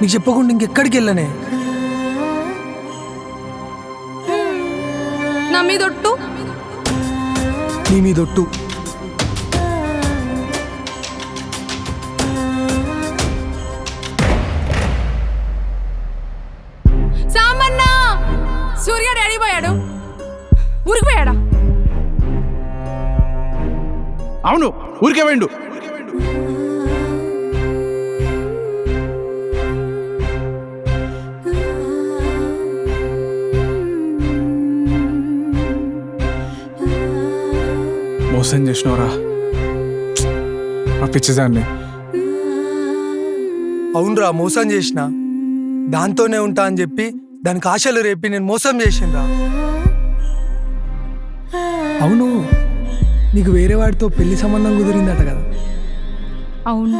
నీకు చెప్పకుండా ఇంకెక్కడికి వెళ్ళనే. నా మీదొట్టు. నీ మీదొట్టు. సామన్నా, సూర్య డాడీ పోయాడు, ఊరికి పోయాడా? అవును, ఊరికే వెండు. మోసం చేసినవరా ఆ పిచ్చిదాన్ని. అవునరా, మోసం చేసిన. దాంతోనే ఉంటా అని చెప్పి దానికి ఆశలు రేపి నేను మోసం చేసిండ్రా. అవును, నీకు వేరే వాడితో పెళ్లి సంబంధం కుదిరిందట కదా? అవును.